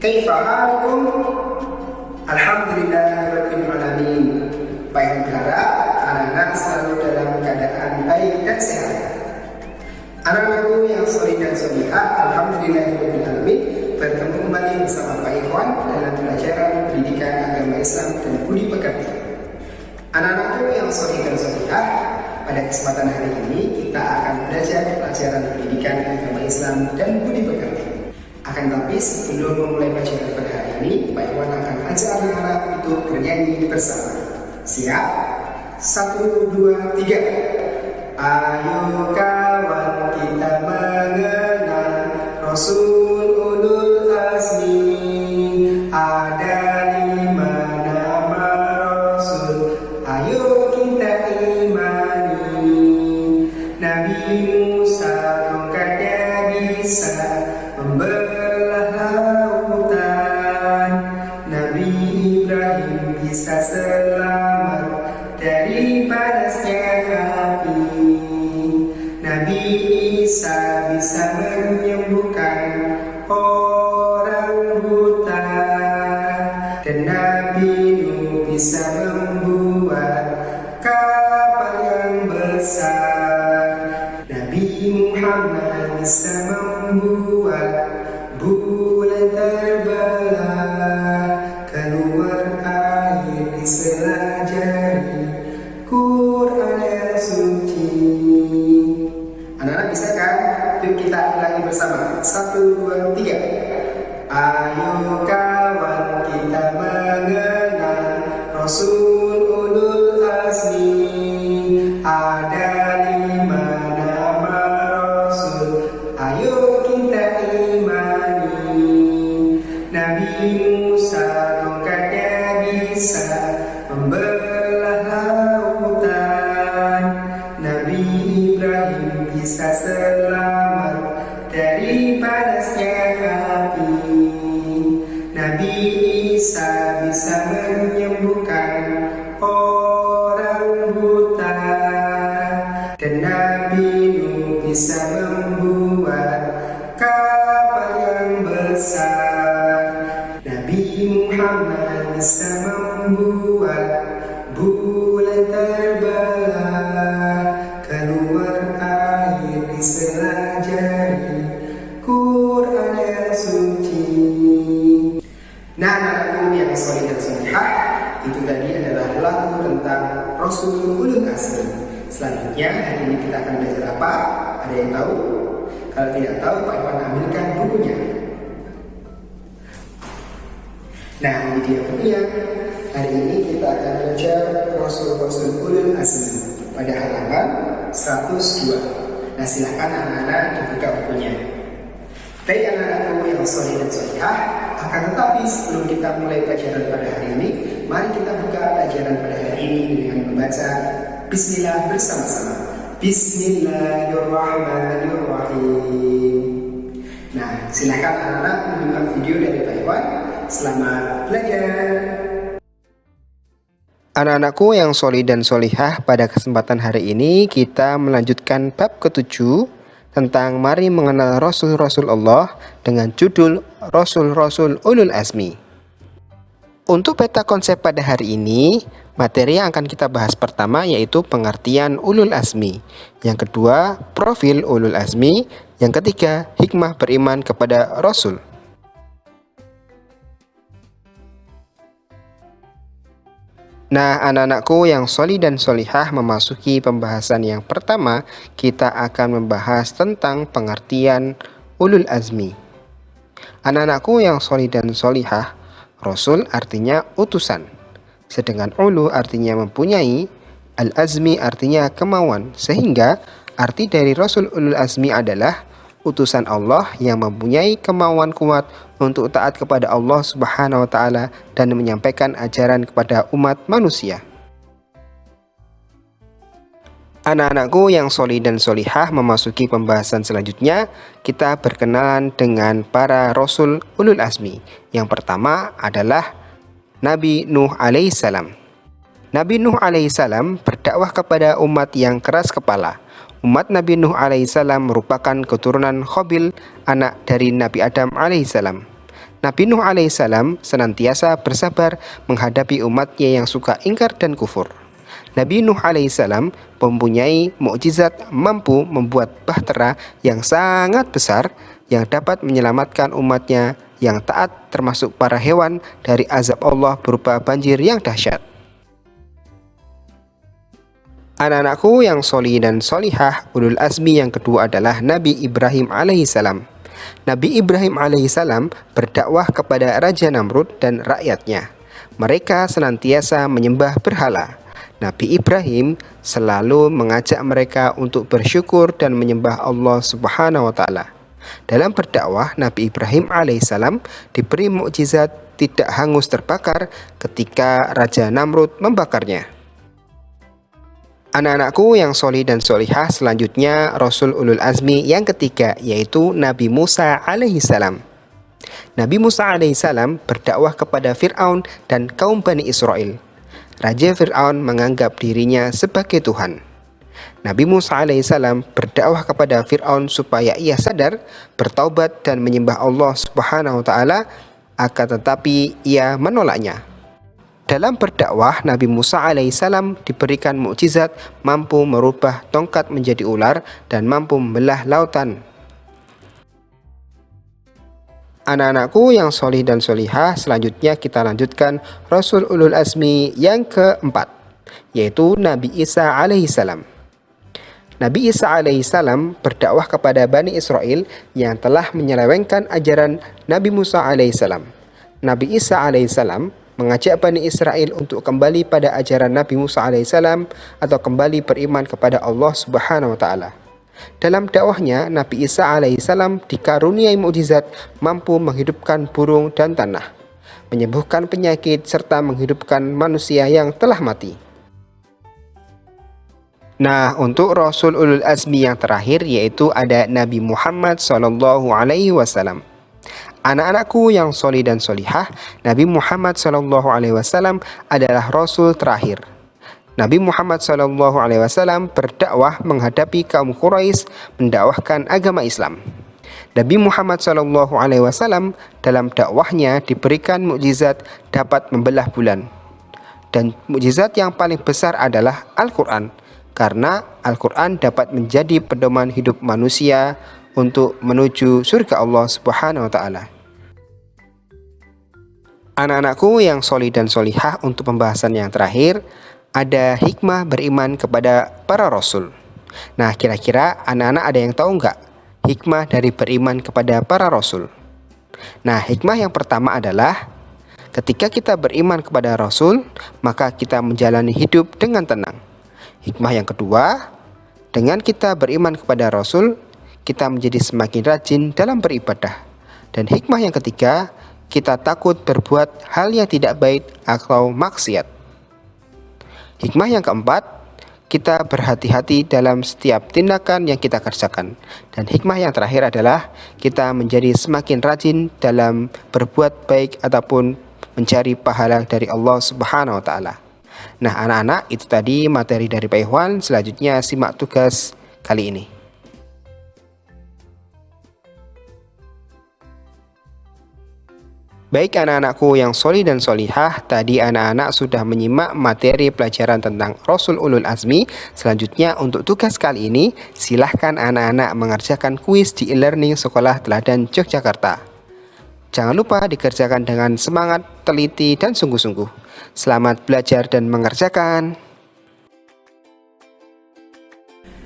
Kaifa halukum? Alhamdulillahirabbil alamin. Baik, berharap anak-anak selalu dalam keadaan baik dan sehat. Anak-anakku yang soleh dan solihah, alhamdulillahirabbil alamin, bertemu kembali bersama Pak Ikhwan dalam pelajaran pendidikan agama Islam dan budi pekerti. Anak-anakku yang soleh dan solihah, pada kesempatan hari ini kita akan belajar pelajaran pendidikan agama Islam dan budi pekerti. Akan tapi sebelum memulai pelajaran pada hari ini, Pak Ikhwan akan ajak anak-anak untuk bernyanyi bersama. Siap? 1, 2, 3. Ayo kawan kita mengenal Rasul Ulul Azmi. Ada 5 nama Rasul, ayo kita imani. Nabi Musa tongkatnya bisa membelah lautan. Nabi Ibrahim bisa selamat dari panasnya api. Nabi Isa bisa menyembuhkan orang buta. Dan Nabi Nuh bisa membuat kapal yang besar. Nabi Muhammad bisa membuat bulan terbelah, keluar air di sela jari, Quran yang suci. Anak-anak bisa kan? Yuk kita ulangi bersama. 1, 2, 3. Ayo kawan kita mengenal Rasul Ulul Azmi. Ada 5 nama Rasul, ayo kita imani. Nabi Musa tongkatnya bisa membelah lautan. Nabi Ibrahim bisa selamat dari panasnya api. Nabi Isa bisa menyembuhkan orang buta. Dan Nabi Nuh bisa membuat kapal yang besar. Nabi Muhammad bisa membuat bulan terbelah, keluar air di sela jari, Quran yang suci. Nah, anak-anakku yang soleh dan solehah, itu tadi adalah lagu tentang Rasul Ulul Azmi. Selanjutnya hari ini kita akan belajar apa? Ada yang tahu? Kalau tidak tahu, Pak Iwan ambilkan bukunya. Nah, ini dia bukunya. Hari ini kita akan belajar Rasul Ulul Azmi pada halaman 102. Nah, silakan anak-anak dibuka bukunya. Baik anak-anakku yang soleh dan solehah, akan tetapi sebelum kita mulai pelajaran pada hari ini, mari kita buka pelajaran pada hari ini dengan membaca Bismillah bersama-sama. Bismillahirrahmanirrahim. Nah, silakan anak-anak menyimak video dari Pak Iwan. Selamat belajar. Anak-anakku yang soleh dan solihah, pada kesempatan hari ini kita melanjutkan bab ke-7 tentang mari mengenal Rasul-Rasul Allah dengan judul Rasul-Rasul Ulul Azmi. Untuk peta konsep pada hari ini, materi yang akan kita bahas pertama yaitu pengertian Ulul Azmi. Yang kedua, profil Ulul Azmi. Yang ketiga, hikmah beriman kepada Rasul. Nah, anak-anakku yang solih dan solihah, memasuki pembahasan yang pertama, kita akan membahas tentang pengertian Ulul Azmi. Anak-anakku yang solih dan solihah, Rasul artinya utusan, sedangkan Ulu artinya mempunyai, Al-Azmi artinya kemauan, sehingga arti dari Rasul Ulul Azmi adalah utusan Allah yang mempunyai kemauan kuat untuk taat kepada Allah Subhanahu wa Ta'ala dan menyampaikan ajaran kepada umat manusia. Anak-anakku yang solih dan solihah, memasuki pembahasan selanjutnya, kita berkenalan dengan para Rasul Ulul Azmi. Yang pertama adalah Nabi Nuh alaihissalam. Nabi Nuh alaihissalam berdakwah kepada umat yang keras kepala. Umat Nabi Nuh alaihissalam merupakan keturunan Qabil, anak dari Nabi Adam alaihissalam. Nabi Nuh alaihissalam senantiasa bersabar menghadapi umatnya yang suka ingkar dan kufur. Nabi Nuh alaihissalam mempunyai mukjizat mampu membuat bahtera yang sangat besar yang dapat menyelamatkan umatnya yang taat termasuk para hewan dari azab Allah berupa banjir yang dahsyat. Anak-anakku yang solih dan solihah, ulul azmi yang kedua adalah Nabi Ibrahim alaihissalam. Nabi Ibrahim alaihissalam berdakwah kepada Raja Namrud dan rakyatnya. Mereka senantiasa menyembah berhala. Nabi Ibrahim selalu mengajak mereka untuk bersyukur dan menyembah Allah Subhanahu wa Ta'ala. Dalam berdakwah, Nabi Ibrahim alaihissalam diberi mukjizat tidak hangus terbakar ketika Raja Namrud membakarnya. Anak-anakku yang solih dan solihah, selanjutnya Rasul Ulul Azmi yang ketiga, yaitu Nabi Musa alaihissalam. Nabi Musa alaihissalam berdakwah kepada Fir'aun dan kaum Bani Israel. Raja Fir'aun menganggap dirinya sebagai Tuhan. Nabi Musa alaihissalam berdakwah kepada Fir'aun supaya ia sadar, bertaubat dan menyembah Allah Subhanahu wa Ta'ala, akan tetapi ia menolaknya. Dalam berdakwah, Nabi Musa alaihissalam diberikan mukjizat mampu merubah tongkat menjadi ular dan mampu membelah lautan. Anak-anakku yang solih dan solihah, selanjutnya kita lanjutkan Rasul Ulul Azmi yang keempat, yaitu Nabi Isa alaihissalam. Nabi Isa alaihissalam berdakwah kepada Bani Israel yang telah menyelewengkan ajaran Nabi Musa alaihissalam. Nabi Isa alaihissalam mengajak Bani Israel untuk kembali pada ajaran Nabi Musa alaihissalam atau kembali beriman kepada Allah Subhanahu wa Ta'ala. Dalam dakwahnya, Nabi Isa alaihissalam dikaruniai mukjizat mampu menghidupkan burung dan tanah, menyembuhkan penyakit serta menghidupkan manusia yang telah mati. Nah, untuk Rasul Ulul Azmi yang terakhir, yaitu ada Nabi Muhammad SAW. Anak-anakku yang solih dan solihah, Nabi Muhammad SAW adalah Rasul terakhir. Nabi Muhammad SAW berdakwah menghadapi kaum Quraisy, mendakwahkan agama Islam. Nabi Muhammad SAW dalam dakwahnya diberikan mukjizat dapat membelah bulan. Dan mukjizat yang paling besar adalah Al-Quran, karena Al-Quran dapat menjadi pedoman hidup manusia untuk menuju surga Allah Subhanahu wa Ta'ala. Anak-anakku yang solih dan solihah, untuk pembahasan yang terakhir, ada hikmah beriman kepada para rasul. Nah, kira-kira anak-anak ada yang tahu nggak hikmah dari beriman kepada para rasul? Nah, hikmah yang pertama adalah ketika kita beriman kepada rasul, maka kita menjalani hidup dengan tenang. Hikmah yang kedua, dengan kita beriman kepada rasul, kita menjadi semakin rajin dalam beribadah. Dan hikmah yang ketiga, kita takut berbuat hal yang tidak baik atau maksiat. Hikmah yang keempat, kita berhati-hati dalam setiap tindakan yang kita kerjakan. Dan hikmah yang terakhir adalah kita menjadi semakin rajin dalam berbuat baik ataupun mencari pahala dari Allah Subhanahu wa Ta'ala. Nah, anak-anak, itu tadi materi dari Pak Ikhwan. Selanjutnya simak tugas kali ini. Baik anak-anakku yang solih dan solihah, tadi anak-anak sudah menyimak materi pelajaran tentang Rasul Ulul Azmi. Selanjutnya untuk tugas kali ini, silahkan anak-anak mengerjakan kuis di e-learning Sekolah Teladan Yogyakarta. Jangan lupa dikerjakan dengan semangat, teliti, dan sungguh-sungguh. Selamat belajar dan mengerjakan.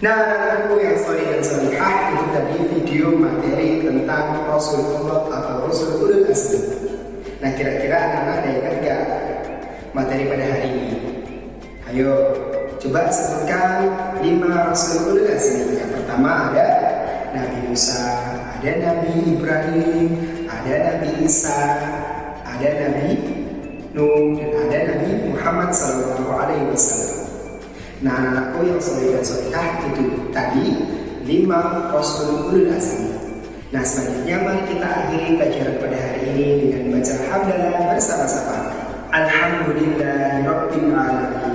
Nah, anak-anakku yang solih dan solihah, itu tadi video materi tentang Rasulullah atau Rasul Ulul Azmi. Nah, kira-kira anak-anak ada yang ingat gak materi pada hari ini? Ayo, coba sebutkan 5 Rasul Ulul Azmi. Yang pertama ada Nabi Musa, ada Nabi Ibrahim, ada Nabi Isa, ada Nabi Nuh, dan ada Nabi Muhammad SAW. Nah, anak-anakku yang soleh dan solehah, itu tadi 5 Rasul Ulul Azmi. Nah, selanjutnya mari kita akhiri pelajaran pada hari ini dengan membaca hamdalah bersama-sama. Alhamdulillahirabbil alamin.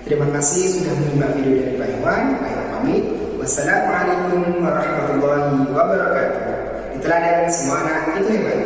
Terima kasih sudah menyimak video dari Pak Ikhwan. Pak Ikhwan pamit. Wassalamualaikum warahmatullahi wabarakatuh. Di teladan semua anak itu hebat.